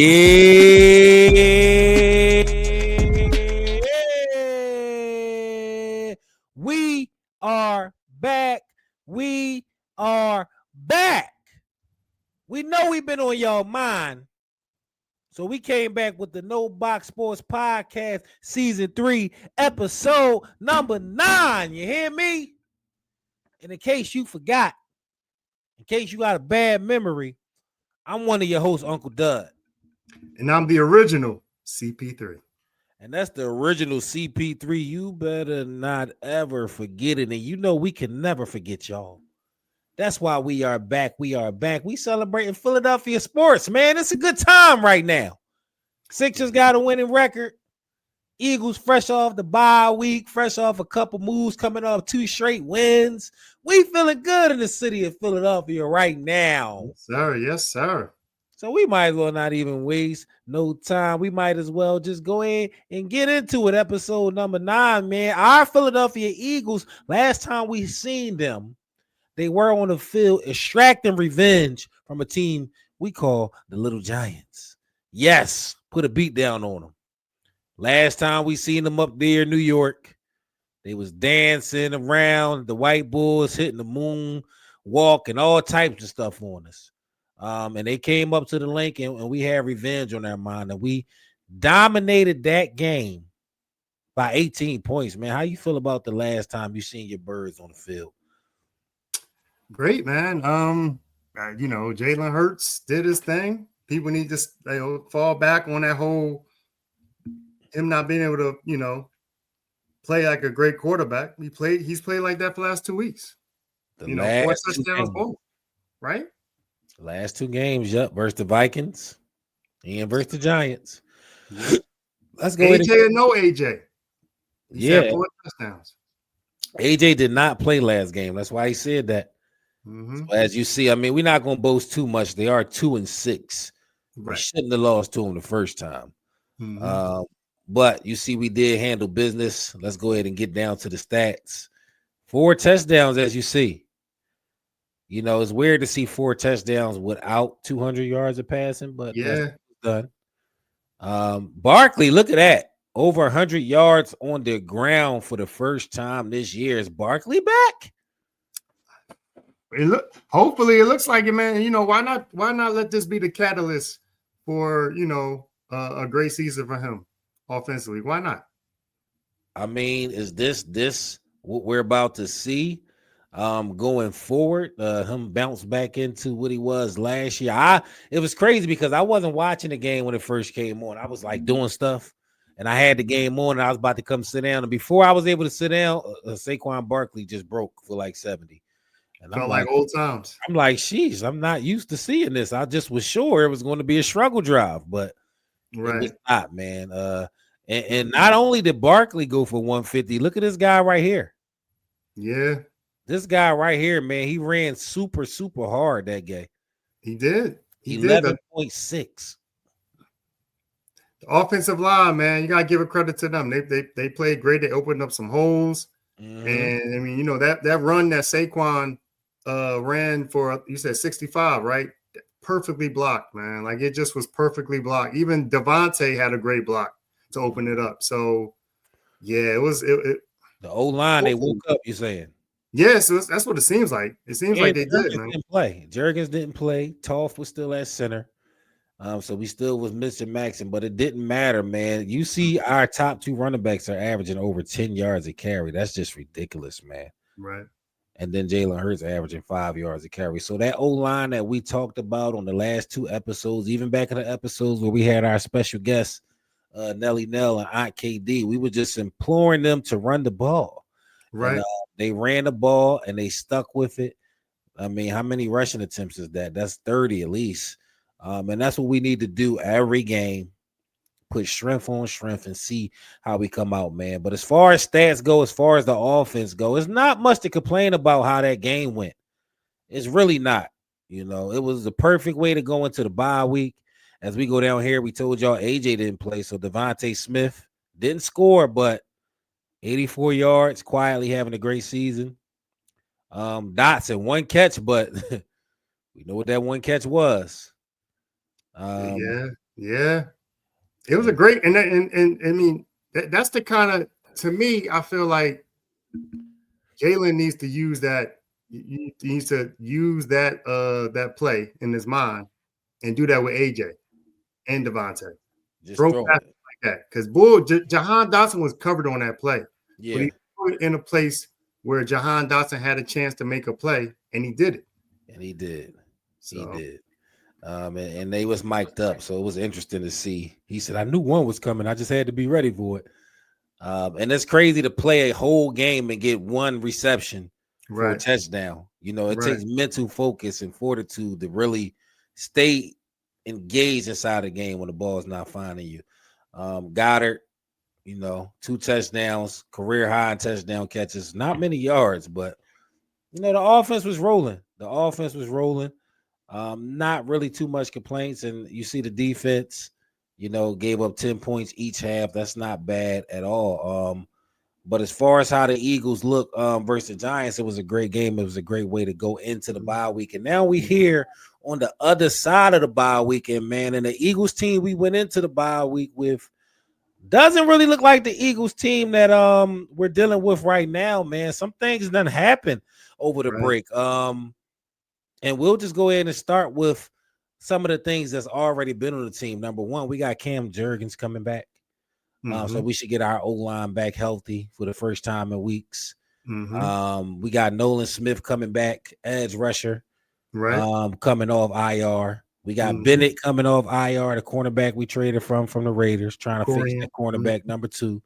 Yeah. We are back. We are back. We know we've been on y'all mind. So we came back with the No Box Sports Podcast Season 3, Episode number 9. You hear me? And in case you forgot, in case you got a bad memory, I'm one of your hosts, Uncle Dud. And I'm the original CP3. And that's the original CP3. You better not ever forget it. And you know we can never forget y'all. That's why we are back. We are back. We celebrating Philadelphia sports, man. It's a good time right now. Sixers got a winning record. Eagles fresh off the bye week, fresh off a couple moves, coming off 2 straight wins. We feeling good in the city of Philadelphia right now. Yes, sir. Yes, sir. So we might as well not even waste no time. We might as well just go ahead and get into it. Episode number 9, man. Our Philadelphia Eagles, last time we seen them, they were on the field extracting revenge from a team we call the Little Giants. Yes, put a beat down on them. Last time we seen them up there in New York, they was dancing around, the white bulls hitting the moon walk and all types of stuff on us. And they came up to the link and we had revenge on our mind. And we dominated that game by 18 points, man. How you feel about the last time you seen your birds on the field? Great, man. Jalen Hurts did his thing. People need to fall back on that whole him not being able to, play like a great quarterback. He's played like that for the last 2 weeks. 4 touchdowns, right? The last 2 games, yep, versus the Vikings and versus the Giants. Let's go. AJ or no AJ? He had 4 touchdowns. AJ did not play last game. That's why he said that. Mm-hmm. So as you see, I mean, we're not going to boast too much. They are 2-6. Right. We shouldn't have lost to them the first time. Mm-hmm. But you see, we did handle business. Let's go ahead and get down to the stats. 4 touchdowns, as you see. It's weird to see 4 touchdowns without 200 yards of passing, but yeah, done. Barkley, look at that. Over 100 yards on the ground for the first time this year. Is Barkley back? Hopefully it looks like it, man. Why not let this be the catalyst for, a great season for him offensively? Why not? I mean, is this what we're about to see going forward? Him bounce back into what he was last year. It was crazy because I wasn't watching the game when it first came on. I was like doing stuff and I had the game on and I was about to come sit down. And before I was able to sit down, Saquon Barkley just broke for like 70. And felt like old times. I'm like, sheesh, I'm not used to seeing this. I just was sure it was going to be a struggle drive, but it was not, man. And not only did Barkley go for 150, look at this guy right here. Yeah. This guy right here, man, he ran super, super hard that game. He did. 11.6. The offensive line, man, you got to give a credit to them. They played great. They opened up some holes. Mm-hmm. And, I mean, that run that Saquon ran for, you said 65, right? Perfectly blocked, man. Like, it just was perfectly blocked. Even Devontae had a great block to open it up. So, yeah, it was the O-line, they woke up, you're saying? Yes, that's what it seems like. It seems like they did, man. Didn't play. Jurgens didn't play. Toff was still at center. So we still was missing Maxon, but it didn't matter, man. You see our top 2 running backs are averaging over 10 yards a carry. That's just ridiculous, man. Right. And then Jalen Hurts averaging 5 yards a carry. So that O-line that we talked about on the last 2 episodes, even back in the episodes where we had our special guests, Nelly Nell and Aunt KD, we were just imploring them to run the ball. Right. And, they ran the ball and they stuck with it. I mean, how many rushing attempts is that? That's 30 at least. And that's what we need to do every game. Put strength on strength and see how we come out, man. But as far as stats go, as far as the offense go, it's not much to complain about how that game went. It's really not. It was the perfect way to go into the bye week. As we go down here, we told y'all AJ didn't play, so Devontae Smith didn't score, but 84 yards, quietly having a great season. Dotson, 1 catch, but we know what that 1 catch was. Yeah. Yeah. It was a great, and I mean, that's the kind of, to me, I feel like Jalen needs to use that. He needs to use that play in his mind and do that with AJ and Devontae. Just Throw throw passes it. like that. Because Jahan Dotson was covered on that play. Yeah. But he put it in a place where Jahan Dotson had a chance to make a play, and he did it. And he did. So. He did. And they was mic'd up, so it was interesting to see. He said, "I knew one was coming. I just had to be ready for it." And it's crazy to play a whole game and get one reception for a touchdown. You know, it takes mental focus and fortitude to really stay engaged inside the game when the ball is not finding you. Goddard, 2 touchdowns, career high in touchdown catches. Not many yards, but the offense was rolling. Not really too much complaints, and you see the defense, gave up 10 points each half. That's not bad at all. But as far as how the Eagles look versus the Giants, it was a great game. It was a great way to go into the bye week. And now we here on the other side of the bye weekend, man. And the Eagles team we went into the bye week with doesn't really look like the Eagles team that we're dealing with right now, man. Some things done happen over the break. And we'll just go ahead and start with some of the things that's already been on the team. Number one, we got Cam Jurgens coming back. So we should get our O-line back healthy for the first time in weeks. We got Nolan Smith coming back, edge rusher, coming off IR. We got Bennett coming off IR, the cornerback we traded from the Raiders, trying to fix that cornerback, number 2.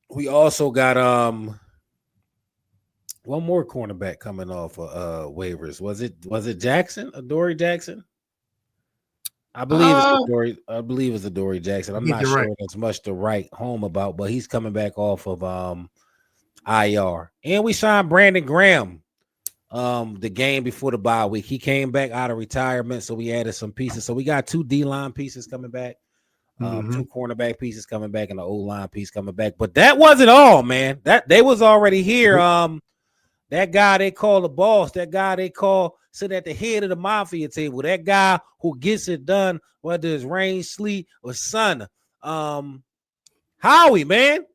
We also got one more cornerback coming off waivers. Was it Jackson? Adoree Jackson? I believe it's Adoree Jackson. I'm not sure there's much to write home about, but he's coming back off of IR. And we signed Brandon Graham the game before the bye week. He came back out of retirement, so we added some pieces. So we got 2 D-line pieces coming back, 2 cornerback pieces coming back, and an O-line piece coming back. But that wasn't all, man. That they was already here. That guy they call the boss, that guy they call sit at the head of the mafia table, that guy who gets it done, whether it's rain, sleet, or sun. Howie, man.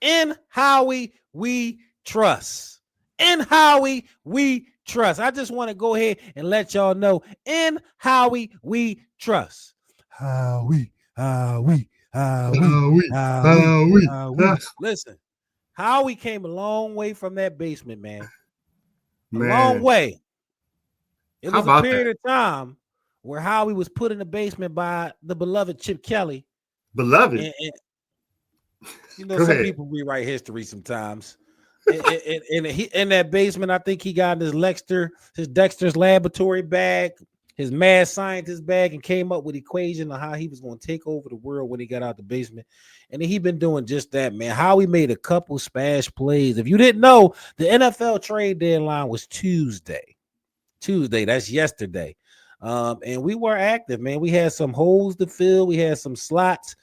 In Howie, we trust. In Howie, we trust. I just want to go ahead and let y'all know, in Howie, we trust. Howie. Listen, Howie came a long way from that basement, man. A long way. It was a period of time where Howie was put in the basement by the beloved Chip Kelly. Beloved? Some people rewrite history sometimes. And he in that basement, I think he got his Dexter's laboratory bag, his mad scientist bag, and came up with equation of how he was going to take over the world when he got out the basement. And he been doing just that, man. Howie made a couple smash plays. If you didn't know, the NFL trade deadline was Tuesday. That's yesterday. And we were active, man. We had some holes to fill. We had some slots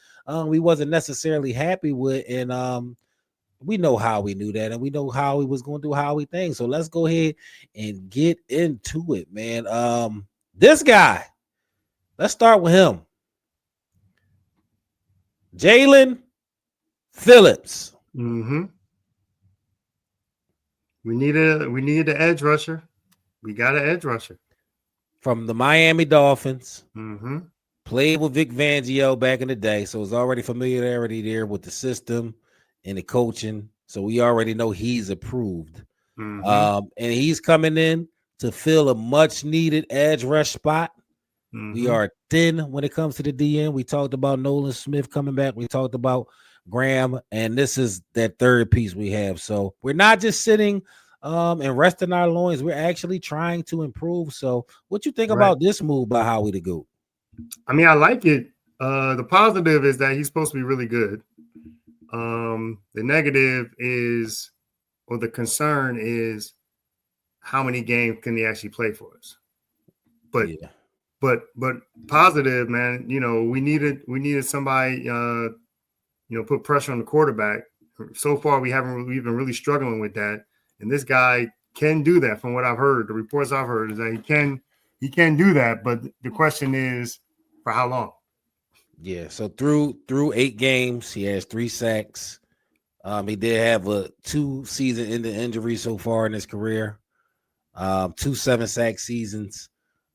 we wasn't necessarily happy with. And we know how we knew that. And we know how he was going to do Howie things. So let's go ahead and get into it, man. This guy, let's start with him. Jalen Phillips. We needed an edge rusher. We got an edge rusher from the Miami Dolphins. Played with Vic Fangio back in the day, so there's already familiarity there with the system and the coaching. So we already know he's approved. And he's coming in to fill a much needed edge rush spot. We are thin when it comes to the DN. We talked about Nolan Smith coming back. We talked about Graham, and this is that third piece we have. So we're not just sitting and resting our loins. We're actually trying to improve. So what you think about this move by Howie the Goat? I mean, I like it. The positive is that he's supposed to be really good. The negative is, or the concern is, how many games can he actually play for us? But positive, man. We needed somebody. Put pressure on the quarterback. So far, we've been really struggling with that. And this guy can do that. From what I've heard, the reports I've heard is that he can do that. But the question is, for how long? Yeah, so through 8 games, he has 3 sacks. He did have a 2 season-ending injury so far in his career. 2 7-sack seasons.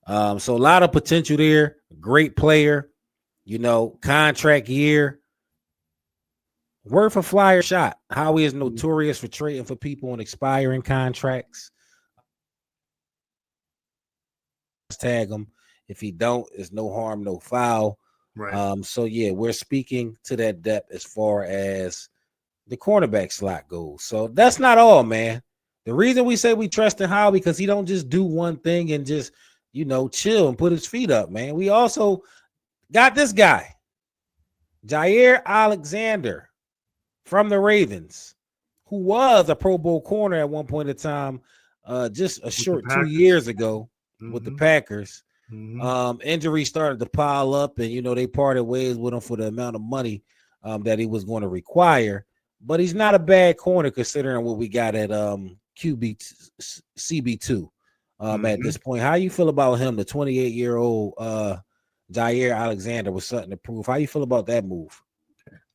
So a lot of potential there. Great player, contract year. Worth a flyer shot. Howie is notorious for trading for people on expiring contracts. Tag him. If he don't, it's no harm, no foul. Right. So yeah, we're speaking to that depth as far as the cornerback slot goes. So that's not all, man. The reason we say we trust in Howie because he don't just do one thing and just chill and put his feet up, man. We also got this guy, Jair Alexander from the Ravens, who was a Pro Bowl corner at one point in time, just a short 2 years ago with the Packers. Injuries started to pile up, and they parted ways with him for the amount of money that he was going to require. But he's not a bad corner considering what we got at CB2 at this point. How you feel about him, the 28-year-old Jair Alexander, with something to prove? How you feel about that move?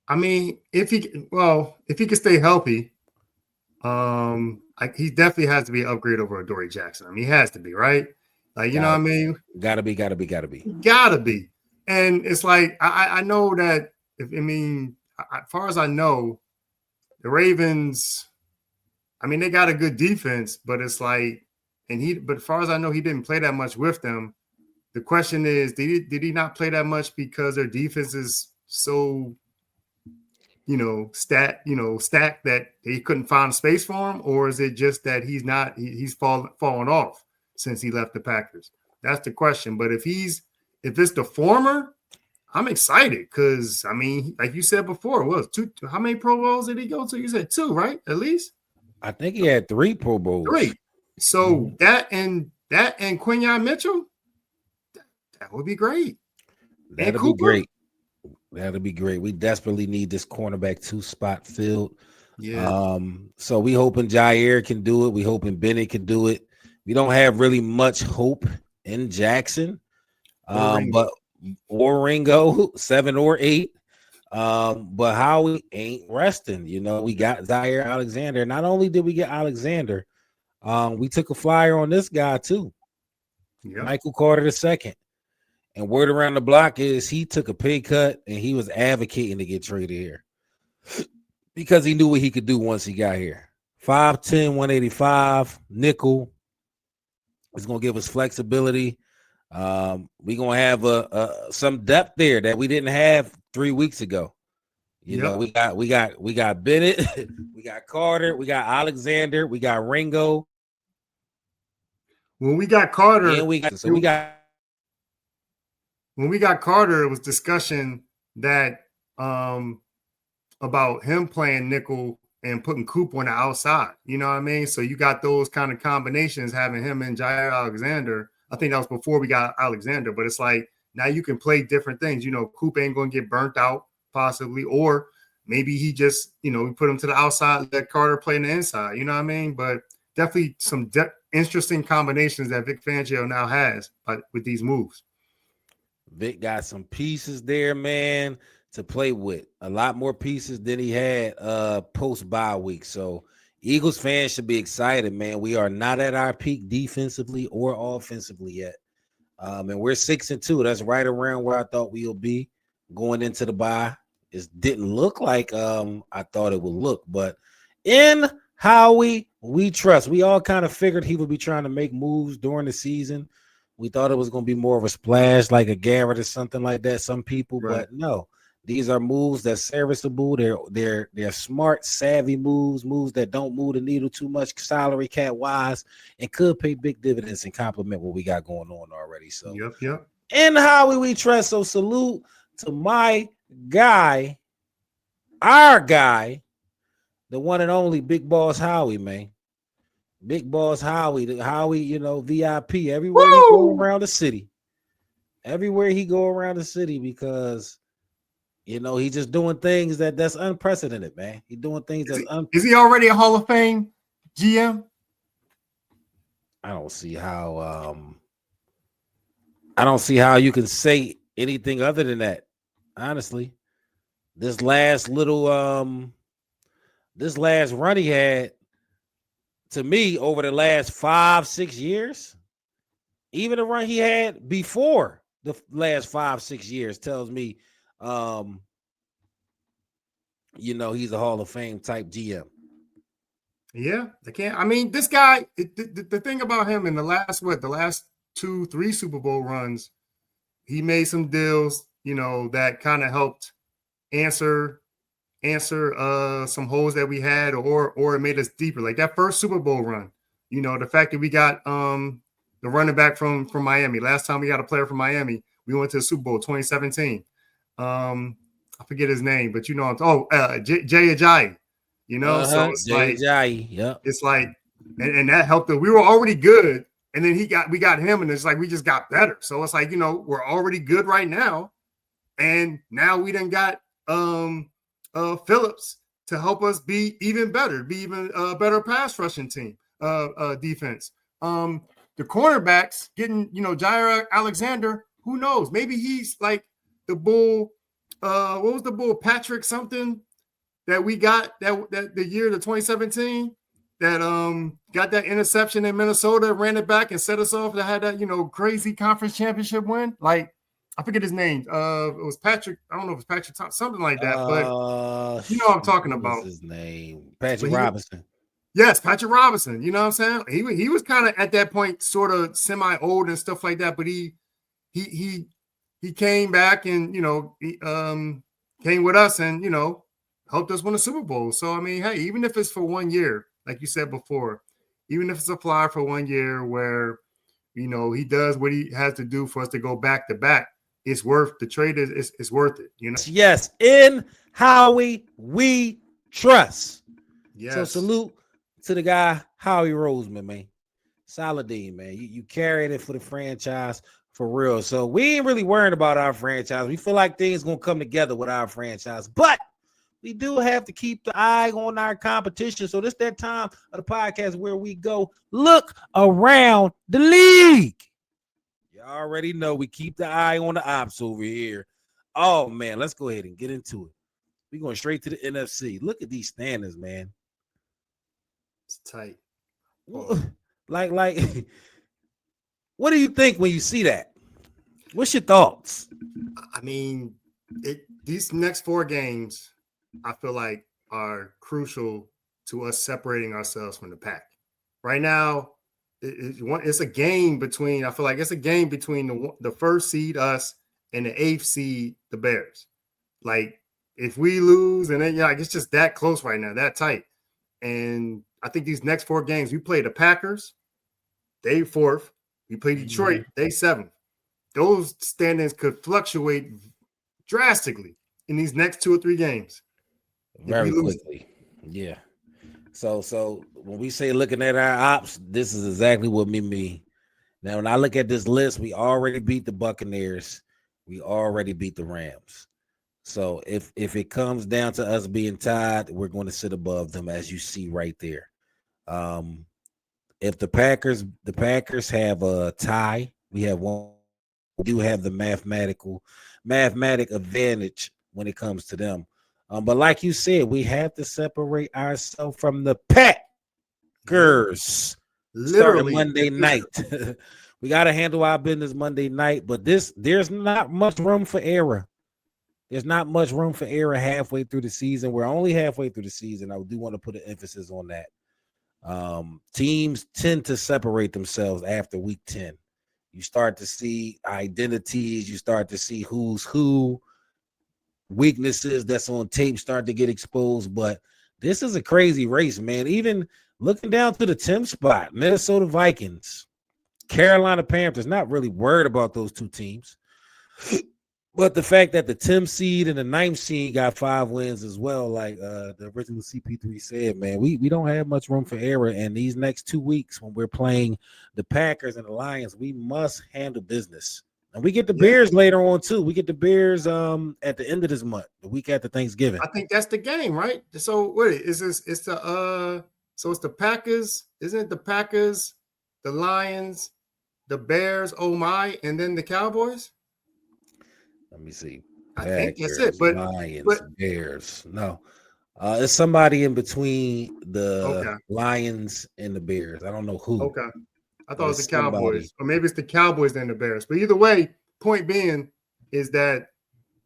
I mean, if he can stay healthy, he definitely has to be an upgrade over Adoree Jackson. I mean, he has to be, right? Like, you know what I mean? Gotta be. And it's like I know that as far as I know, the Ravens, I mean, they got a good defense, but it's like, but as far as I know, he didn't play that much with them. The question is, did he not play that much because their defense is so, stacked that he couldn't find space for him? Or is it just that he's fallen off since he left the Packers? That's the question. But if it's the former, I'm excited because, I mean, like you said before, two? How many Pro Bowls did he go to? You said 2, right? At least? I think he had 3 Pro Bowls. 3. So that and Quinyon Mitchell, that would be great. That'd be great. That'll be great. We desperately need this cornerback 2 spot filled. Yeah. So we hoping Jair can do it. We hoping Bennett can do it. We don't have really much hope in Jackson. Or Ringo, 7 or 8. But Howie ain't resting. We got Jair Alexander. Not only did we get Alexander, we took a flyer on this guy too. Yep. Michael Carter II. And word around the block is he took a pay cut and he was advocating to get traded here because he knew what he could do once he got here. 5'10", 185, nickel. It's going to give us flexibility. We're going to have some depth there that we didn't have 3 weeks ago. We got Bennett, we got Carter, we got Alexander, we got Ringo. When we got Carter, When we got Carter, it was discussion that about him playing nickel and putting Coop on the outside. You know what I mean? So you got those kind of combinations, having him and Jair Alexander. I think that was before we got Alexander, but it's like now you can play different things. Coop ain't going to get burnt out possibly, or maybe he just, we put him to the outside, let Carter play in the inside. You know what I mean? But definitely some interesting combinations that Vic Fangio now has with these moves. Vic got some pieces there, man, to play with. A lot more pieces than he had post bye week. So Eagles fans should be excited, man. We are not at our peak defensively or offensively yet. And we're 6-2. That's right around where I thought we'll be going into the bye. It didn't look like I thought it would look, but in Howie we trust. We all kind of figured he would be trying to make moves during the season. We thought it was going to be more of a splash like a Garrett or something like that, some people, right. But no. These are moves that's serviceable. They're smart, savvy moves that don't move the needle too much salary cap wise and could pay big dividends and complement what we got going on already. So yep. In Howie we trust. So salute to my guy, our guy, the one and only Big Boss Howie, man. Big Boss Howie, VIP everywhere he go around the city. Everywhere he go around the city because he's just doing things that's unprecedented, man. He's doing things Is he already a Hall of Fame GM? I don't see how you can say anything other than that. Honestly, this last run he had, to me, over the last 5-6 years, even the run he had before the last 5-6 years tells me, he's a Hall of Fame type GM. Yeah, they can't. I mean, this guy, the thing about him in the last 2-3 Super Bowl runs, he made some deals, that kind of helped answer some holes that we had, or it made us deeper. Like that first Super Bowl run, the fact that we got the running back from Miami. Last time we got a player from Miami, we went to the Super Bowl 2017. I forget his name, but Jay Ajayi. So it's Jay like, Ajayi, yep. It's like, and that helped us. We were already good, and then we got him, and it's like we just got better. So it's like, we're already good right now, and now we done got Phillips to help us be even better, be even better pass rushing team, defense. The cornerbacks getting, Jair Alexander. Who knows? Maybe he's like the bull. What was the bull? Patrick something that we got that the year of the 2017 that got that interception in Minnesota, ran it back and set us off. That had that crazy conference championship win. Like, I forget his name. It was Patrick. I don't know if it's Patrick Thompson, something like that. But you know what I'm talking about. His name, Patrick Robinson. Yes, Patrick Robinson. You know what I'm saying? He was kind of at that point sort of semi-old and stuff like that. But he came back and he came with us and helped us win a Super Bowl. So I mean, hey, even if it's for 1 year, like you said before, even if it's a flyer for 1 year where he does what he has to do for us to go back to back, it's worth the trade. It's worth it. Yes, in Howie we trust. Yes. So salute to the guy Howie Roseman, man. Solidine, man. You carried it for the franchise for real. So we ain't really worrying about our franchise. We feel like things gonna come together with our franchise, but we do have to keep the eye on our competition. So this that time of the podcast where we go look around the league. You already know we keep the eye on the ops over here. Oh man, let's go ahead and get into it. We're going straight to the NFC. Look at these standings, man. It's tight. Like, what do you think when you see that? What's your thoughts? I mean, these next 4 games, I feel like are crucial to us separating ourselves from the pack. Right now, it's a game between. I feel like it's a game between the first seed, us, and the 8th seed, the Bears. Like, if we lose, and then it's just that close right now, that tight. And I think these next 4 games, we play the Packers, they 4th. We play Detroit, they 7th. Those standings could fluctuate drastically in these next 2 or 3 games. Very quickly. Yeah. So when we say looking at our ops, this is exactly what we mean. Now, when I look at this list, we already beat the Buccaneers. We already beat the Rams. So if it comes down to us being tied, we're going to sit above them, as you see right there. If the Packers have a tie, we have one. We do have the mathematic advantage when it comes to them. But like you said, we have to separate ourselves from the Packers. Literally Monday night. We got to handle our business Monday night, but there's not much room for error. There's not much room for error halfway through the season. We're only halfway through the season. I do want to put an emphasis on that. Teams tend to separate themselves after week 10. You start to see identities. You start to see who's who. Weaknesses that's on tape start to get exposed. But this is a crazy race, man. Even looking down to the 10th spot, Minnesota Vikings, Carolina Panthers, not really worried about those 2 teams. But the fact that the 10th seed and the 9th seed got 5 wins as well, like the original CP3 said, man, we don't have much room for error. And these next 2 weeks when we're playing the Packers and the Lions, we must handle business. And we get the Bears later on too. We get the Bears at the end of this month, the week after Thanksgiving. I think that's the game, right? So what is this? It's the so it's the Packers, isn't it? The Packers, the Lions, the Bears, oh my, and then the Cowboys. Let me see. I think that's it. Lions, Bears. No. It's somebody in between the Lions and the Bears. I don't know who. Okay. I thought it was the Cowboys. Or maybe it's the Cowboys and the Bears. But either way, point being is that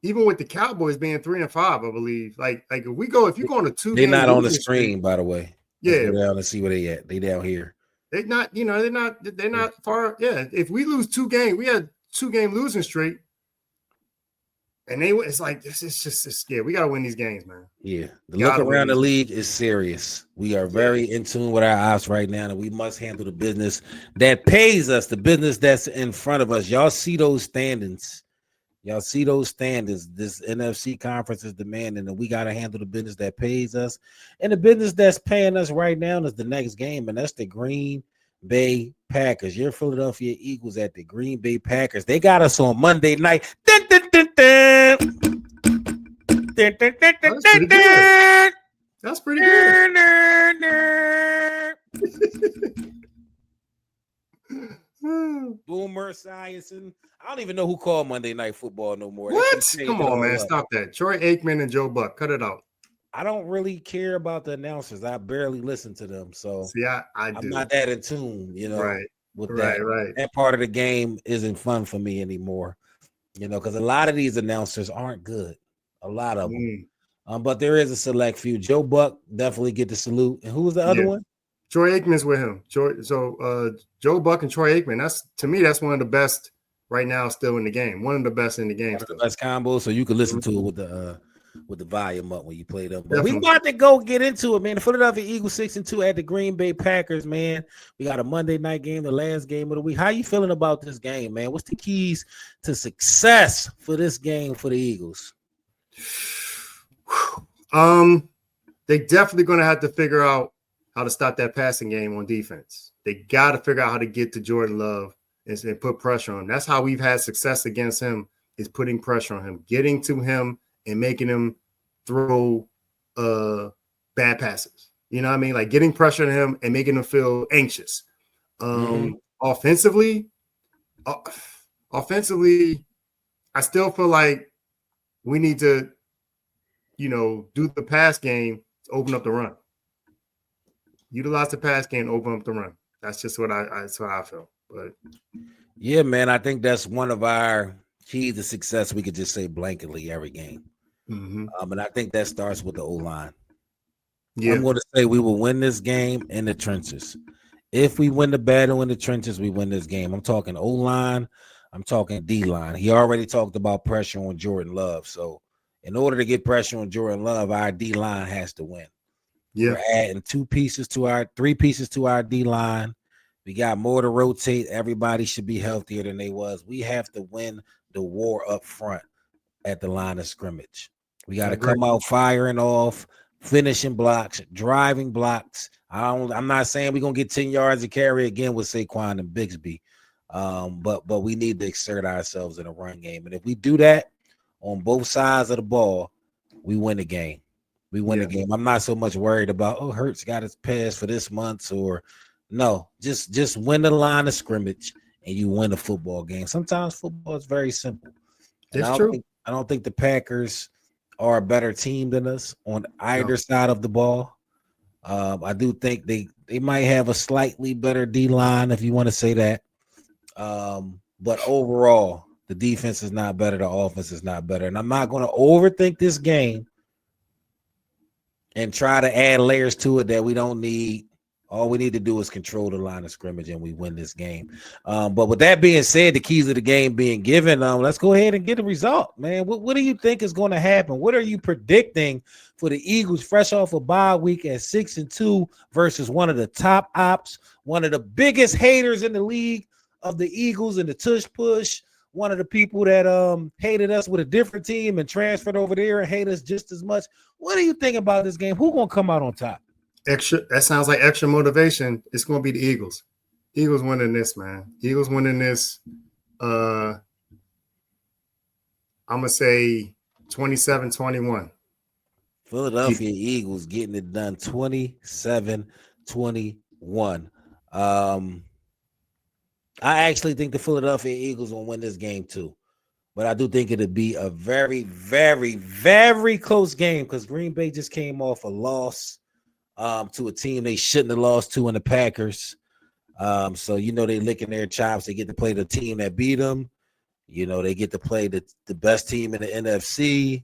even with the Cowboys being 3-5, I believe, like if you go on a 2 they're not on the screen, by the way. Let's go down and see where they at. They down here. They're not far. Yeah. If we lose 2 games, we had 2-game losing streak. And it's like it's we gotta win these games, man. Yeah, the look around the league is serious. We are very in tune with our ops right now, and we must handle the business that pays us, the business that's in front of us. Y'all see those standings. This NFC conference is demanding, and we got to handle the business that pays us. And the business that's paying us right now is the next game, and that's the Green Bay Packers. Your Philadelphia Eagles at the Green Bay Packers. They got us on Monday night. That's pretty good. That's pretty good. Boomer Esiason. I don't even know who called Monday Night Football no more. What? Come on, man. Stop that. Troy Aikman and Joe Buck. Cut it out. I don't really care about the announcers. I barely listen to them. So see, I'm not that in tune, right. With that. Right. That part of the game isn't fun for me anymore. Because a lot of these announcers aren't good. A lot of them. But there is a select few. Joe Buck definitely get the salute. And who was the other one? Troy Aikman's with him. Joe Buck and Troy Aikman. That's one of the best right now still in the game. One of the best in the game. The best combo. So you can listen to it with the volume up when you play them. But we about to go get into it, man. The Philadelphia Eagles 6-2 at the Green Bay Packers, man. We got a Monday night game, the last game of the week. How you feeling about this game, man? What's the keys to success for this game for the Eagles? They definitely going to have to figure out how to stop that passing game on defense. They got to figure out how to get to Jordan Love and put pressure on him. That's how we've had success against him, is putting pressure on him, getting to him and making him throw bad passes. You know what I mean? Like getting pressure on him and making him feel anxious. Offensively, I still feel like we need to, do the pass game to open up the run. Utilize the pass game, open up the run. That's just what I feel. But yeah, man, I think that's one of our keys to success. We could just say blanketly every game. And I think that starts with the O-line. Yeah. I'm going to say we will win this game in the trenches. If we win the battle in the trenches, we win this game. I'm talking O-line. I'm talking D-line. He already talked about pressure on Jordan Love. So in order to get pressure on Jordan Love, our D-line has to win. Yeah. We're adding 3 pieces to our D-line. We got more to rotate. Everybody should be healthier than they was. We have to win the war up front at the line of scrimmage. We got to come out firing off, finishing blocks, driving blocks. I'm not saying we're going to get 10 yards of carry again with Saquon and Bigsby, but we need to exert ourselves in a run game. And if we do that on both sides of the ball, we win the game. We win the game. I'm not so much worried about, Hurts got his pass for this month, or no, just win the line of scrimmage and you win a football game. Sometimes football is very simple. It's true. I don't think the Packers are a better team than us on either side of the ball. I do think they might have a slightly better D-line, if you want to say that. But overall, the defense is not better. The offense is not better. And I'm not going to overthink this game and try to add layers to it that we don't need. All we need to do is control the line of scrimmage and we win this game. But with that being said, the keys of the game being given, let's go ahead and get a result, man. What do you think is going to happen? What are you predicting for the Eagles fresh off a bye week at 6-2 versus one of the top ops, one of the biggest haters in the league of the Eagles and the tush push, one of the people that hated us with a different team and transferred over there and hate us just as much? What do you think about this game? Who's going to come out on top? That sounds like extra motivation. It's going to be the Eagles. Eagles winning this, man. Eagles winning this. I'm going to say 27-21. Philadelphia Eagles getting it done 27-21. I actually think the Philadelphia Eagles will win this game too. but I do think it'd be a very, very, very close game because Green Bay just came off a loss to a team they shouldn't have lost to in the Packers. So they licking their chops. They get to play the team that beat them. They get to play the best team in the NFC.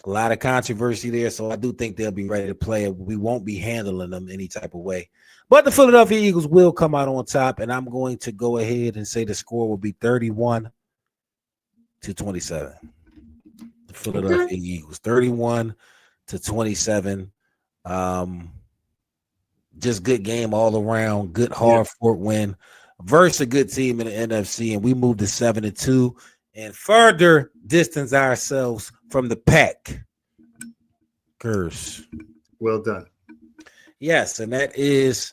A lot of controversy there, so I do think they'll be ready to play. We won't be handling them any type of way. But the Philadelphia Eagles will come out on top, and I'm going to go ahead and say the score will be 31-27. The Philadelphia Eagles, 31-27. Just good game all around. Good hard-fought win versus a good team in the NFC, and we moved to 7-2 and further distance ourselves from the pack. Curse. Well done. Yes, and that is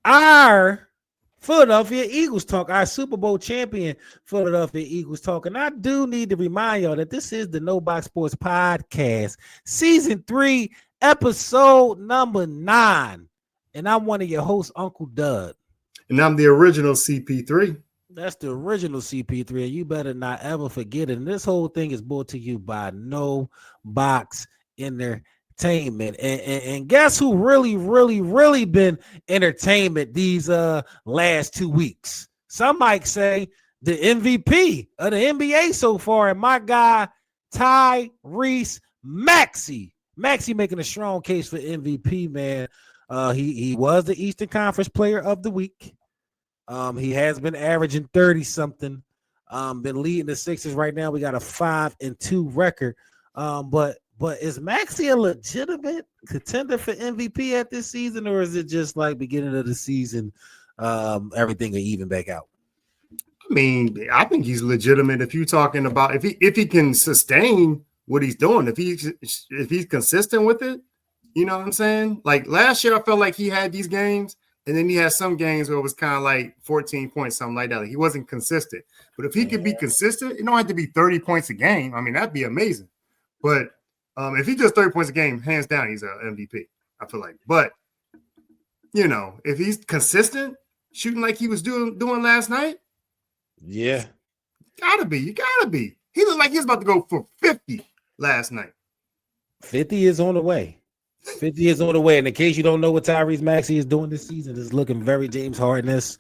our Philadelphia Eagles talk, our Super Bowl champion Philadelphia Eagles talk. And I do need to remind y'all that this is the No Box Sports Podcast, Season 3, Episode number 9. And I'm one of your hosts, Uncle Doug. And I'm the original CP3. That's the original CP3, and you better not ever forget it. And this whole thing is brought to you by No Box Entertainment. And guess who really been entertainment these last 2 weeks? Some might say the MVP of the NBA so far, and my guy Tyrese Maxey. Maxey making a strong case for MVP, man. He was the Eastern Conference Player of the Week. He has been averaging 30-something. Been leading the Sixers right now. We got a 5-2 record. But is Maxey a legitimate contender for MVP at this season, or is it just like beginning of the season, everything will even back out? I mean, I think he's legitimate if you're talking about if he can sustain what he's doing, if he's consistent with it. You know what I'm saying? Like last year, I felt like he had these games, and then he had some games where it was kind of like 14 points, something like that. Like he wasn't consistent. But if he could be consistent, it don't have to be 30 points a game. I mean, that'd be amazing. But if he does 30 points a game, hands down, he's an MVP, I feel like. But, if he's consistent, shooting like he was doing last night. Yeah. You gotta be. He looked like he was about to go for 50 last night. 50 is on the way. 50 is on the way. And in case you don't know what Tyrese Maxey is doing this season, it's looking very James Harden-esque.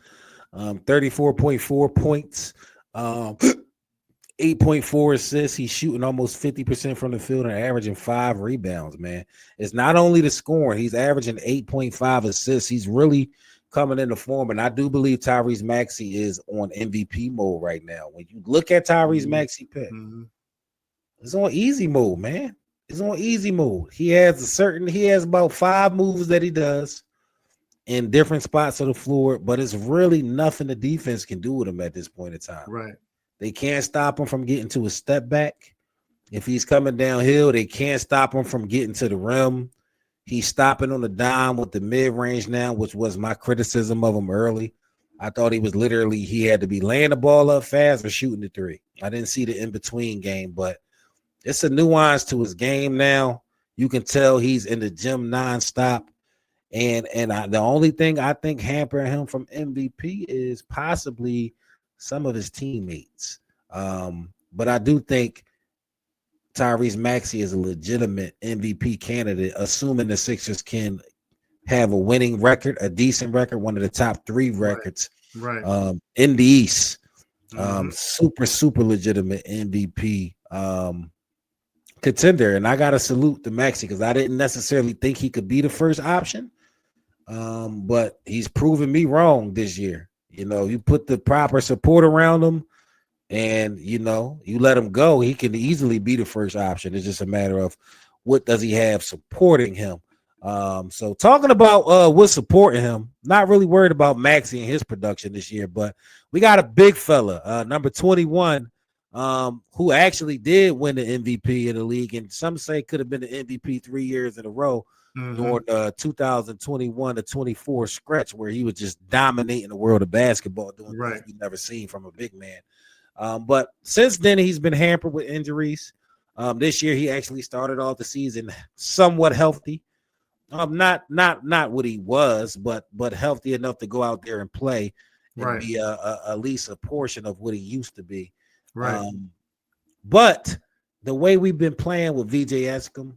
34.4 points, 8.4 assists. He's shooting almost 50% from the field and averaging 5 rebounds, man. It's not only the scoring. He's averaging 8.5 assists. He's really coming into form, and I do believe Tyrese Maxey is on MVP mode right now. When you look at Tyrese Maxey pick, it's on easy mode, man. It's on easy mode. He has about 5 moves that he does in different spots of the floor, but it's really nothing the defense can do with him at this point in time. Right. They can't stop him from getting to a step back. If he's coming downhill, they can't stop him from getting to the rim. He's stopping on the dime with the mid-range now, which was my criticism of him early. I thought he had to be laying the ball up fast or shooting the 3. I didn't see the in-between game, but it's a nuance to his game now. You can tell he's in the gym nonstop. And the only thing I think hampering him from MVP is possibly some of his teammates. But I do think Tyrese Maxey is a legitimate MVP candidate, assuming the Sixers can have a winning record, a decent record, one of the top 3 records in the East. Super legitimate MVP contender. And I got to salute the Maxey because I didn't necessarily think he could be the first option. But he's proven me wrong this year. You put the proper support around him and, you let him go, he can easily be the first option. It's just a matter of what does he have supporting him. So talking about what's supporting him, not really worried about Maxey and his production this year, but we got a big fella, number 21, who actually did win the MVP of the league, and some say could have been the MVP 3 years in a row during the 2021 to 24 stretch where he was just dominating the world of basketball, doing things we've never seen from a big man. But since then, he's been hampered with injuries. This year, he actually started off the season somewhat healthy. Not what he was, but healthy enough to go out there and play and be at least a portion of what he used to be. But the way we've been playing with VJ Escom,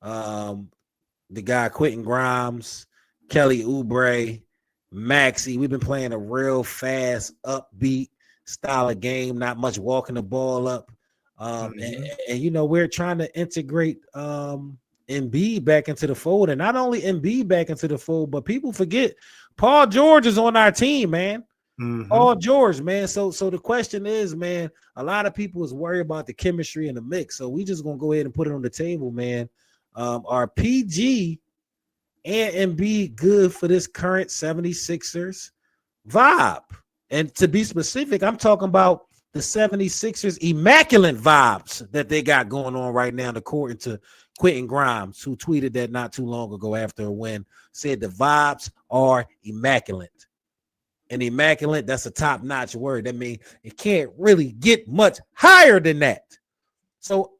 the guy Quentin Grimes, Kelly Oubre, Maxey, we've been playing a real fast, upbeat style of game, not much walking the ball up. And you know, we're trying to integrate Embiid back into the fold, and not only Embiid back into the fold, but people forget Paul George is on our team, man. Paul George, man. So the question is, man, a lot of people is worried about the chemistry in the mix. So we just gonna go ahead and put it on the table, man. Are PG and Embiid good for this current 76ers vibe? And to be specific, I'm talking about the 76ers immaculate vibes that they got going on right now, according to Quentin Grimes, who tweeted that not too long ago after a win, said the vibes are immaculate. And immaculate, that's a top-notch word. That means it can't really get much higher than that. So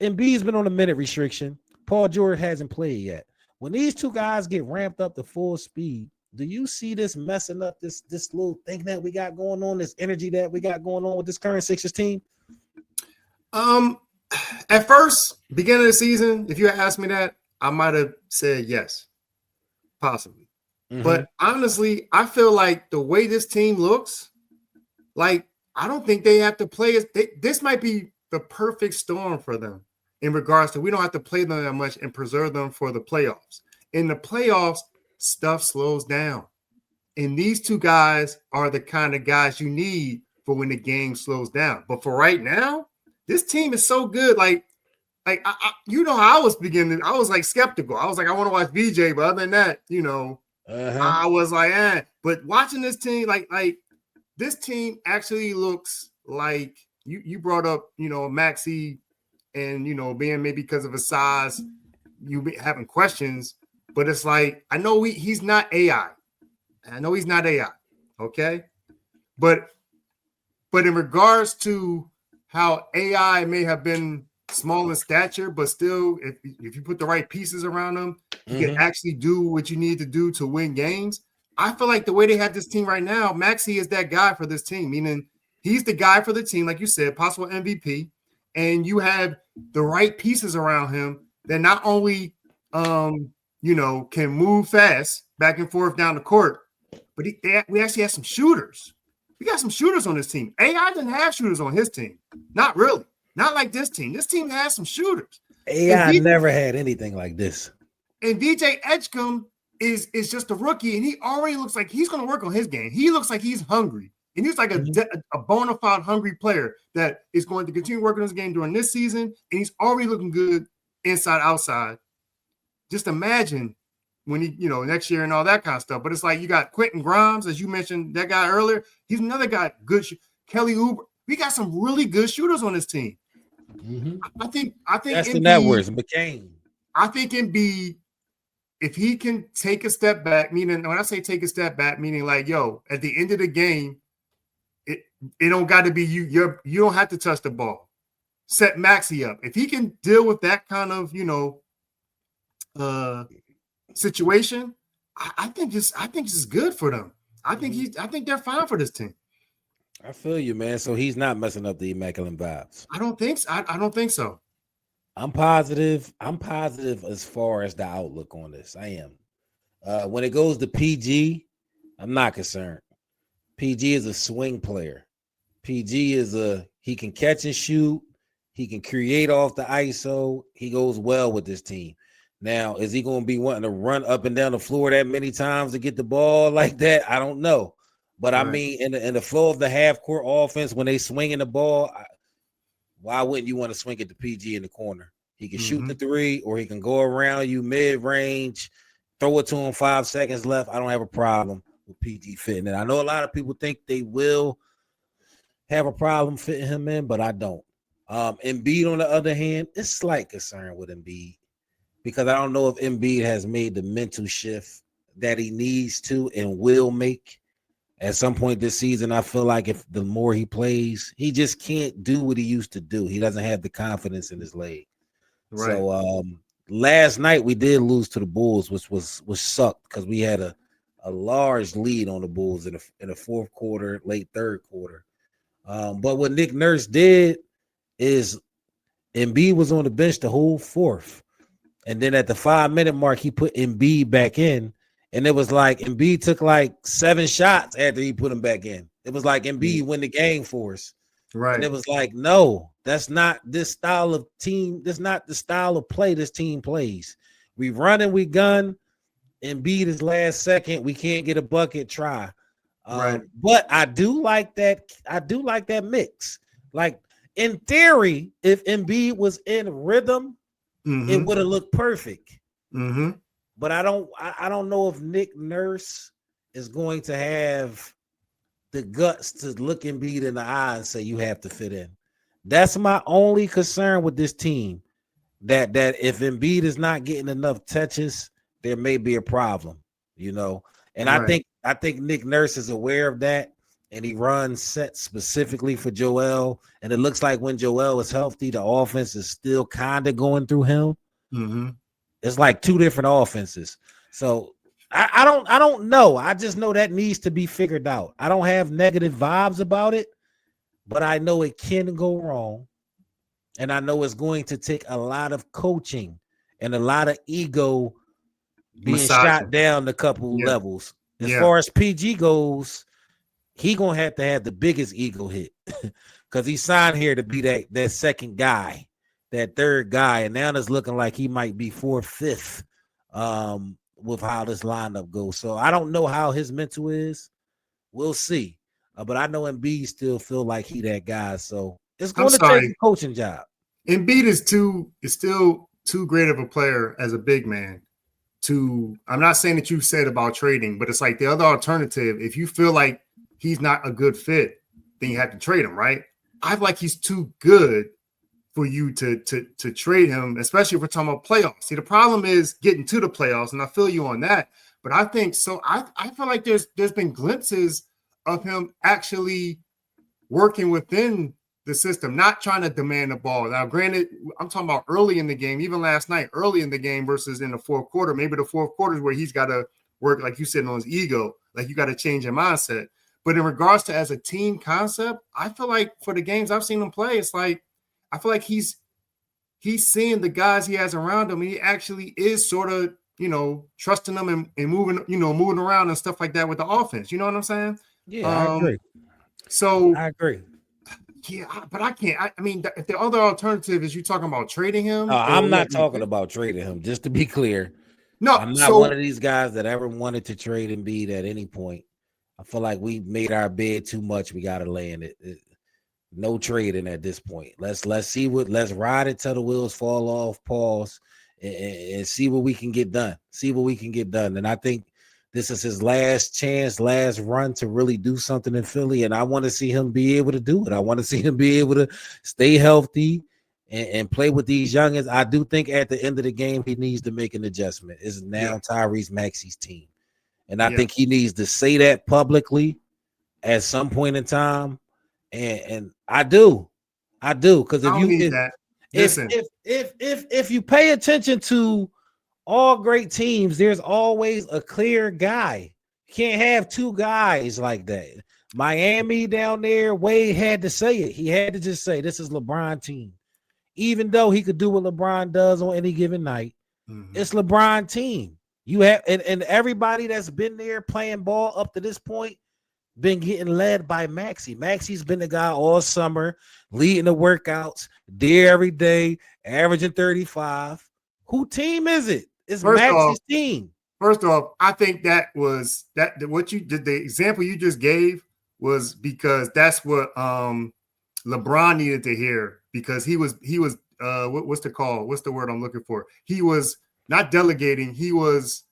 Embiid's been on a minute restriction. Paul George hasn't played yet. When these two guys get ramped up to full speed, do you see this messing up this little thing that we got going on, this energy that we got going on with this current Sixers team? At first, beginning of the season, if you had asked me that, I might have said yes, possibly. But honestly, I feel like the way this team looks, like I don't think they have to play. This might be the perfect storm for them in regards to we don't have to play them that much and preserve them for the playoffs. In the playoffs, stuff slows down. And these two guys are the kind of guys you need for when the game slows down. But for right now, this team is so good. Like I you know how I was beginning. I was like skeptical. I was like, I want to watch VJ, but other than that, you know, I was like, But watching this team, like this team actually looks like you brought up, you know, Maxey and, you know, being maybe because of his size, you be having questions, but it's like, I know he's not AI. I know he's not AI. Okay. But in regards to how AI may have been small in stature, but still, if you put the right pieces around him, you can actually do what you need to do to win games. I feel like the way they have this team right now, Maxey is that guy for this team, meaning he's the guy for the team, like you said, possible MVP, and you have the right pieces around him that not only, you know, can move fast back and forth down the court, but we actually have some shooters. We got some shooters on this team. AI didn't have shooters on his team. Not really. Not like this team. This team has some shooters. AI never had anything like this. And VJ Edgecombe is just a rookie, and he already looks like he's going to work on his game. He looks like he's hungry. And he's like a bona fide hungry player that is going to continue working on his game during this season, and he's already looking good inside, outside. Just imagine when he, you know, next year and all that kind of stuff. But it's like you got Quentin Grimes, as you mentioned, that guy earlier. He's another guy, good. Kelly Oubre. We got some really good shooters on this team. I think that's the networks McCain. I think Embiid, if he can take a step back, meaning when I say take a step back, meaning like, yo, at the end of the game, it don't got to be you. You don't have to touch the ball. Set Maxey up. If he can deal with that kind of, you know, situation, I think this is good for them. I think they're fine for this team. I feel you, man. So he's not messing up the immaculate vibes. I don't think so. I don't think so. I'm positive. I'm positive as far as the outlook on this. I am. When it goes to PG, I'm not concerned. PG is a swing player. PG is he can catch and shoot. He can create off the ISO. He goes well with this team. Now, is he going to be wanting to run up and down the floor that many times to get the ball like that? I don't know. But I mean, in the flow of the half-court offense, when they swinging the ball, why wouldn't you want to swing it to PG in the corner? He can shoot the three, or he can go around you mid-range, throw it to him 5 seconds left. I don't have a problem with PG fitting it. I know a lot of people think they will have a problem fitting him in, but I don't. Embiid, on the other hand, it's slight concern with Embiid because I don't know if Embiid has made the mental shift that he needs to and will make. At some point this season, I feel like if the more he plays, he just can't do what he used to do. He doesn't have the confidence in his leg. Right. So last night we did lose to the Bulls, which sucked because we had a large lead on the Bulls in the fourth quarter, late third quarter. But what Nick Nurse did, is Embiid was on the bench the whole fourth. And then at the 5-minute mark, he put Embiid back in. And it was like Embiid took like 7 shots after he put him back in. It was like Embiid win the game for us. Right. And it was like, no, that's not this style of team. That's not the style of play this team plays. We run and we gun. Embiid is last second. We can't get a bucket. Try. Right. But I do like that. I do like that mix. Like in theory, if Embiid was in rhythm, it would have looked perfect. But I don't know if Nick Nurse is going to have the guts to look Embiid in the eye and say you have to fit in. That's my only concern with this team. That if Embiid is not getting enough touches, there may be a problem, you know. And right. I think Nick Nurse is aware of that, and he runs sets specifically for Joel. And it looks like when Joel is healthy, the offense is still kind of going through him. It's like 2 different offenses. So I don't know. I just know that needs to be figured out. I don't have negative vibes about it, but I know it can go wrong. And I know it's going to take a lot of coaching and a lot of ego being shot down a couple levels. As far as PG goes, he gonna have to have the biggest ego hit because he signed here to be that second guy, that third guy, and now it's looking like he might be 4th, 5th with how this lineup goes. So I don't know how his mental is. We'll see. But I know Embiid still feel like he that guy. So it's going to take a coaching job. Embiid is still too great of a player as a big man. I'm not saying that you said about trading, but it's like the other alternative. If you feel like he's not a good fit, then you have to trade him, right? I feel like he's too good for you to trade him, especially if we're talking about playoffs. See, the problem is getting to the playoffs, and I feel you on that. But I think so. I feel like there's been glimpses of him actually working within the system, not trying to demand the ball. Now, granted, I'm talking about early in the game, even last night, early in the game versus in the fourth quarter. Maybe the fourth quarter is where he's got to work, like you said, on his ego. Like you got to change your mindset. But in regards to as a team concept, I feel like for the games I've seen him play, it's like I feel like he's seeing the guys he has around him. And he actually is sort of, trusting them and moving around and stuff like that with the offense. You know what I'm saying? Yeah, I agree. So I agree. Yeah, but I can't. I mean, if the other alternative is you talking about trading him, I'm not talking about trading him. Just to be clear, no, I'm not one of these guys that ever wanted to trade Embiid at any point. I feel like we made our bed too much. We got to land it. No trading at this point. Let's ride it till the wheels fall off. Pause and see what we can get done. And I think this is his last chance, last run to really do something in Philly. And I want to see him be able to do it. I want to see him be able to stay healthy and play with these youngins. I do think at the end of the game, he needs to make an adjustment. It's now Tyrese Maxey's team. And I think he needs to say that publicly at some point in time. And I do. Because if you pay attention to all great teams, there's always a clear guy. You can't have 2 guys like that. Miami down there, Wade had to say it. He had to just say, this is LeBron team. Even though he could do what LeBron does on any given night, it's LeBron team. You have and everybody that's been there playing ball up to this point been getting led by Maxey. Maxey's been the guy all summer, leading the workouts, there every day, averaging 35. Who team is it? It's Maxey's team. First off, I think what you did, the example you just gave was because that's what LeBron needed to hear, because he was what's the word I'm looking for? He was not delegating, he was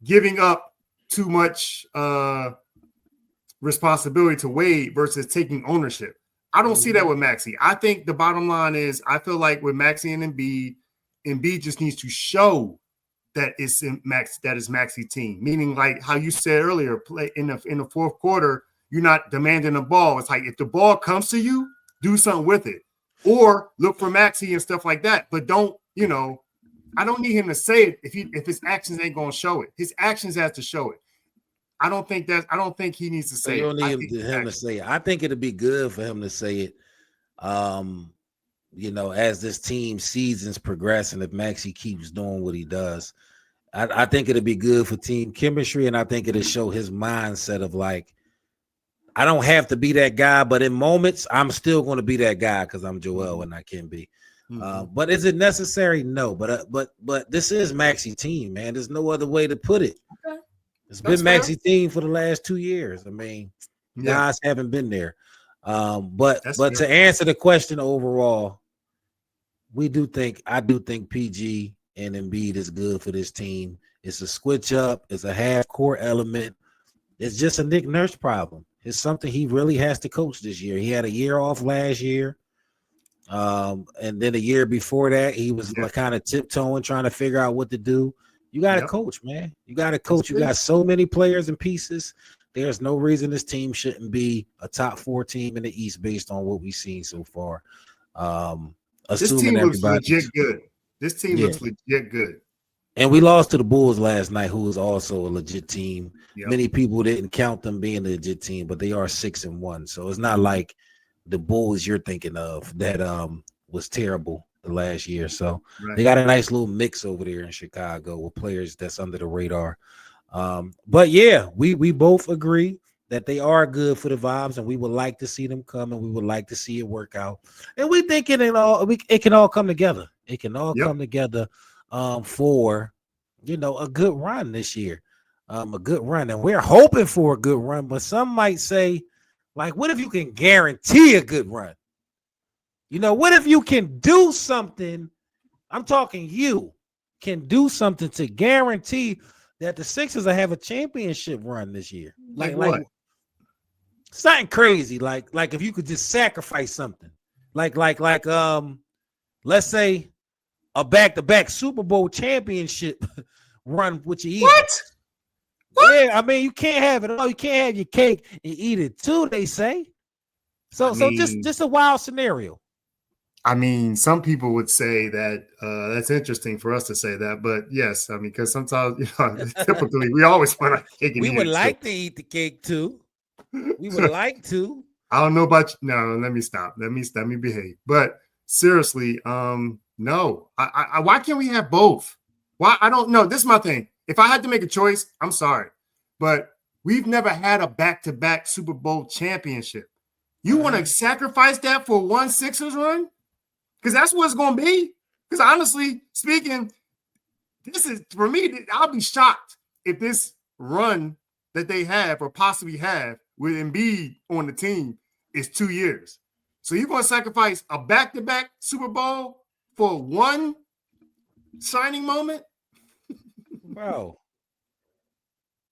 giving up too much responsibility to Wade versus taking ownership. I don't see that with Maxey. I think the bottom line is I feel like with Maxey and Embiid just needs to show that it's Maxey's team. Meaning, like how you said earlier, play in the fourth quarter, you're not demanding the ball. It's like if the ball comes to you, do something with it, or look for Maxey and stuff like that. But don't, I don't need him to say it if his actions ain't gonna show it. His actions has to show it. I don't think he needs to say it. You don't need him to say it. I think it'd be good for him to say it. as this team seasons progress, and if Maxey keeps doing what he does, I think it'll be good for team chemistry, and I think it'll show his mindset of like, I don't have to be that guy, but in moments, I'm still going to be that guy because I'm Joel and I can be. But is it necessary? No. But this is Maxey's team, man. There's no other way to put it. Okay. It's been Maxey's team for the last 2 years. I mean, guys haven't been there. But to answer the question overall, I do think PG and Embiid is good for this team. It's a switch up. It's a half court element. It's just a Nick Nurse problem. It's something he really has to coach this year. He had a year off last year. And then a year before that, he was kind of tiptoeing, trying to figure out what to do. You got to coach, man. You got to coach. You got so many players and pieces. There's no reason this team shouldn't be a top 4 team in the East based on what we've seen so far. This team looks legit good. This team looks legit good. And we lost to the Bulls last night, who was also a legit team. Yep. Many people didn't count them being a legit team, but they are 6-1. So it's not like the Bulls you're thinking of that was terrible the last year. So they got a nice little mix over there in Chicago with players that's under the radar. But yeah, we both agree that they are good for the vibes, and we would like to see them come, and we would like to see it work out. And we think it can all come together. It can all come together for a good run this year. A good run. And we're hoping for a good run, but some might say, like, what if you can guarantee a good run? What if you can do something? I'm talking you can do something to guarantee that the Sixers will have a championship run this year. Like what? Something crazy. Like if you could just sacrifice something. Like let's say a back-to-back Super Bowl championship run with your Eagles. What? Yeah, I mean, you can't have it all. You can't have your cake and eat it too, they say. So just a wild scenario. I mean, some people would say that that's interesting for us to say that, but yes, I mean, because sometimes, typically we always want our cake and we would like to eat the cake too. We would like to. I don't know about you. No, let me stop. Let me behave. But seriously, no. I why can't we have both? Why? I don't know. This is my thing. If I had to make a choice, I'm sorry, but we've never had a back-to-back Super Bowl championship. You want to sacrifice that for one Sixers run? Because that's what it's going to be. Because honestly speaking, this is, for me, I'll be shocked if this run that they have or possibly have with Embiid on the team is 2 years. So you're going to sacrifice a back-to-back Super Bowl for one signing moment? Bro,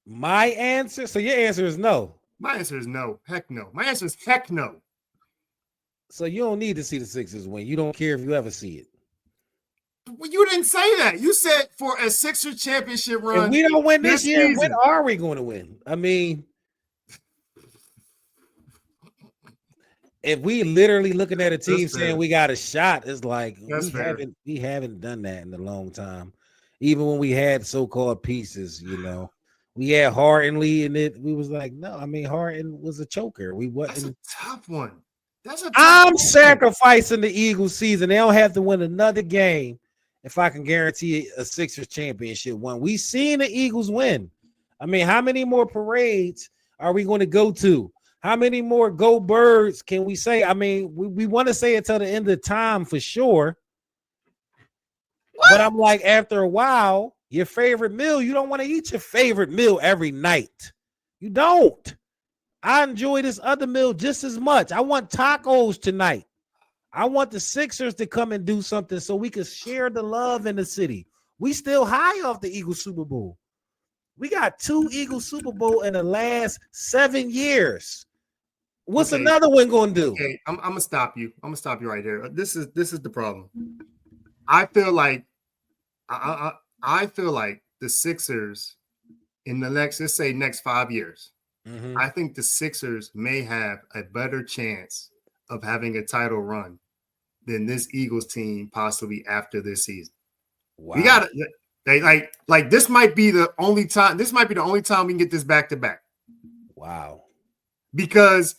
my answer, so your answer is no. My answer is no. Heck no. My answer is heck no. So you don't need to see the Sixers win. You don't care if you ever see it. Well, you didn't say that. You said for a Sixers championship run. If we don't win this year, season, when are we going to win? I mean, if we literally looking at a team saying we got a shot, it's like we haven't done that in a long time. Even when we had so-called pieces, we had Harden leading it. We was like, no, I mean, Harden was a choker. We wasn't. That's a tough one. I'm sacrificing the Eagles season. They don't have to win another game if I can guarantee a Sixers championship one. We seen the Eagles win. I mean, how many more parades are we going to go to? How many more Go Birds can we say? I mean, we want to say it till the end of time for sure. What? But I'm like, after a while, your favorite meal, you don't want to eat your favorite meal every night. You don't. I enjoy this other meal just as much. I want tacos tonight. I want the Sixers to come and do something so we can share the love in the city. We still high off the Eagles Super Bowl. We got 2 Eagles Super Bowl in the last 7 years. What's another one going to do? Okay, I'm gonna stop you. I'm gonna stop you right here. This is the problem. I feel like I feel like the Sixers in the next 5 years. Mm-hmm. I think the Sixers may have a better chance of having a title run than this Eagles team possibly after this season. Wow. We got it. Like this might be the only time. This might be the only time we can get this back to back. Wow. Because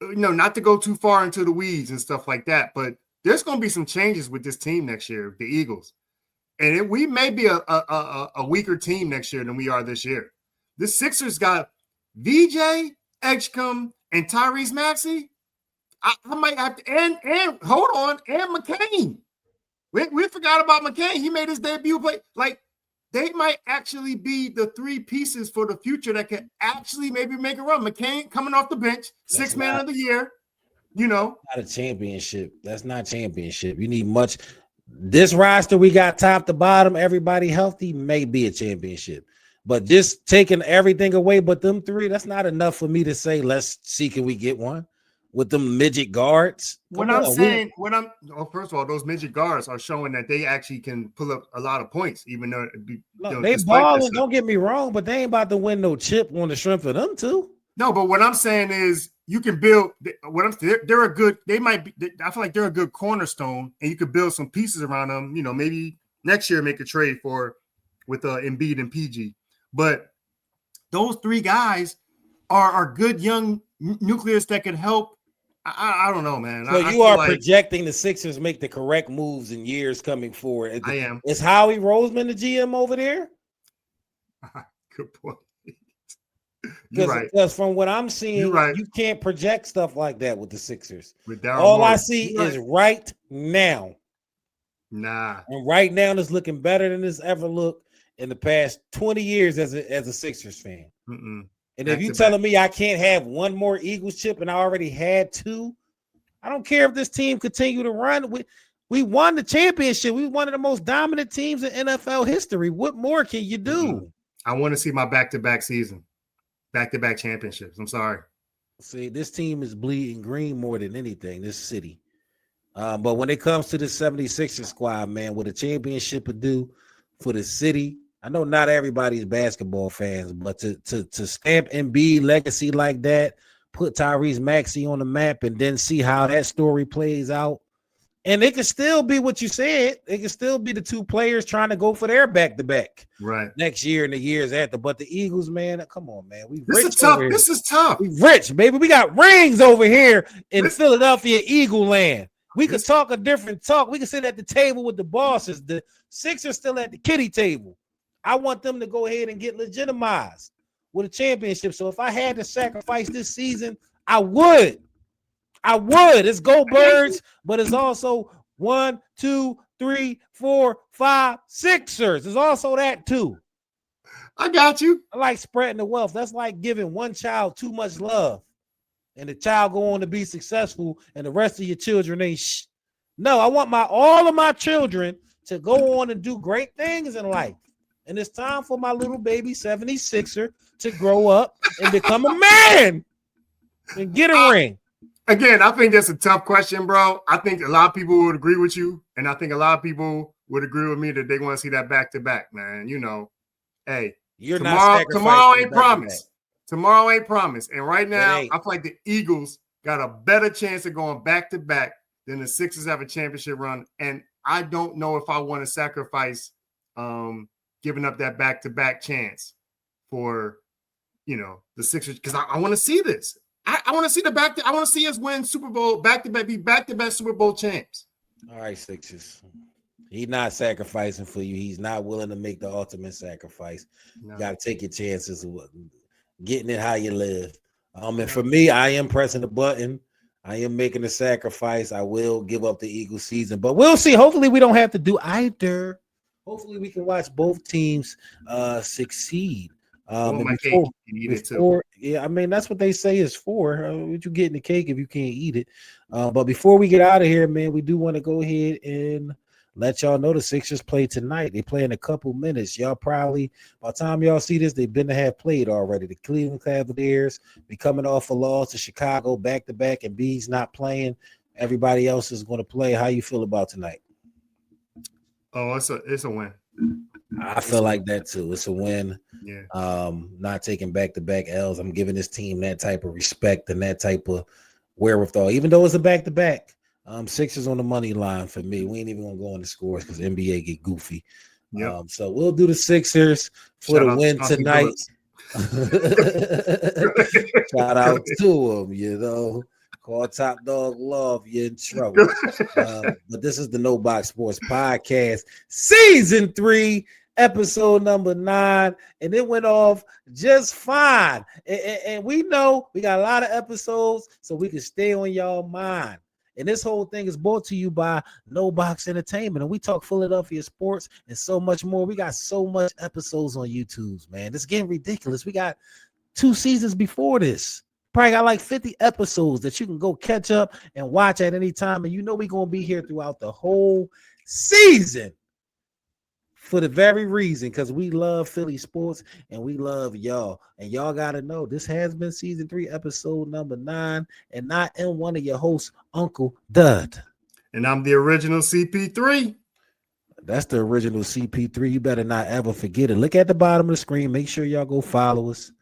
not to go too far into the weeds and stuff like that, but there's going to be some changes with this team next year, the Eagles. And we may be a weaker team next year than we are this year. The Sixers got VJ, Edgecombe, and Tyrese Maxey. I might have to, and hold on, and McCain. We forgot about McCain. He made his debut play. Like, they might actually be the three pieces for the future that can actually maybe make a run. McCain coming off the bench, sixth man of the year. You know, not a championship. That's not championship. You need much. This roster we got top to bottom, everybody healthy, may be a championship. But just taking everything away but them three, that's not enough for me to say, let's see, can we get one with them midget guards? First of all, those midget guards are showing that they actually can pull up a lot of points, even though they balling. Don't get me wrong, but they ain't about to win no chip on the strength of them too. No, but what I'm saying is you can build. They're a good. They might be. I feel like they're a good cornerstone, and you could build some pieces around them. You know, maybe next year make a trade with Embiid and PG. But those three guys are good young nucleus that could help. I don't know, man. So you are projecting the Sixers make the correct moves in years coming forward. I am. Is Howie Roseman the GM over there? Good point. You're right. Because from what I'm seeing, right. You can't project stuff like that with the Sixers. All I see is right now. Nah. And right now it's looking better than it's ever looked in the past 20 years as a Sixers fan. Mm-mm. And if you're telling me I can't have one more Eagles chip and I already had two, I don't care if this team continue to run. We won the championship. We one of the most dominant teams in NFL history. What more can you do? Mm-hmm. I want to see my back-to-back season. Back-to-back championships. I'm sorry. See, this team is bleeding green more than anything, this city. But when it comes to the 76ers squad, man, with a championship to do for the city, I know not everybody's basketball fans, but to stamp Embiid legacy like that, put Tyrese Maxey on the map, and then see how that story plays out. And it can still be what you said. It can still be the two players trying to go for their back-to-back next year and the years after. But the Eagles, man, come on, man. This is tough. We rich, baby. We got rings over here in Philadelphia, Eagle land. We could talk a different talk. We can sit at the table with the bosses. The Sixers still at the kiddie table. I want them to go ahead and get legitimized with a championship. So if I had to sacrifice this season, I would. It's go Birds, but it's also 1, 2, 3, 4, 5 Sixers. There's also that too. I got you. I like spreading the wealth. That's like giving one child too much love, and the child go on to be successful, and the rest of your children ain't. No, I want all of my children to go on and do great things in life. And it's time for my little baby 76er to grow up and become a man and get a ring. Again, I think that's a tough question, bro. I think a lot of people would agree with you, and I think a lot of people would agree with me that they want to see that back-to-back, man. You know, hey, tomorrow ain't promised. Tomorrow ain't promised. And right now, I feel like the Eagles got a better chance of going back-to-back than the Sixers have a championship run. And I don't know if I want to sacrifice giving up that back-to-back chance for, the Sixers, because I want to see this. I want to see I want to see us win Super Bowl back-to-back Super Bowl champs. All right, Sixers. He's not sacrificing for you. He's not willing to make the ultimate sacrifice. No. You got to take your chances of getting it how you live. And for me, I am pressing the button. I am making a sacrifice. I will give up the Eagles season, but we'll see. Hopefully, we don't have to do either. Hopefully, we can watch both teams succeed. Yeah, I mean, that's what they say is for. What you get in the cake if you can't eat it? But before we get out of here, man, we do want to go ahead and let y'all know the Sixers play tonight. They play in a couple minutes. Y'all probably, by the time y'all see this, they've been to have played already. The Cleveland Cavaliers be coming off a loss to Chicago back-to-back, and B's not playing. Everybody else is going to play. How you feel about tonight? Oh, it's a win. I feel like that too. It's a win. Yeah. Not taking back-to-back L's. I'm giving this team that type of respect and that type of wherewithal, even though it's a back-to-back. Sixers on the money line for me. We ain't even gonna go on the scores because NBA get goofy. Yep. So we'll do the Sixers for the win tonight. Shout out to them, Call Top Dog Love, you're in trouble. But this is the No Box Sports Podcast, Season 3, Episode number 9, and it went off just fine. And we know we got a lot of episodes, so we can stay on y'all mind. And this whole thing is brought to you by No Box Entertainment, and we talk Philadelphia sports and so much more. We got so much episodes on YouTube, man. It's getting ridiculous. We got 2 seasons before this. Probably got like 50 episodes that you can go catch up and watch at any time. And you know we're going to be here throughout the whole season for the very reason, because we love Philly sports and we love y'all. And y'all got to know this has been Season 3, Episode number 9, and not in one of your hosts, Uncle Dud. And I'm the original CP3. That's the original CP3. You better not ever forget it. Look at the bottom of the screen. Make sure y'all go follow us.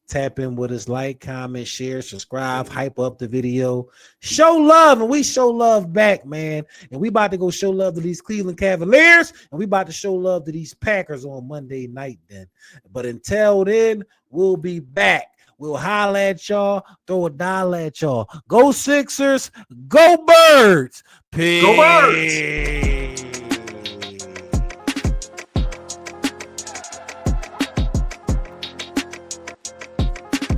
Tap in with us, like, comment, share, subscribe, hype up the video, show love, and we show love back, man. And we about to go show love to these Cleveland Cavaliers, and we about to show love to these Packers on Monday night then. But until then, we'll be back. We'll holler at y'all, throw a dollar at y'all. Go Sixers, go Birds. Peace. Go Birds.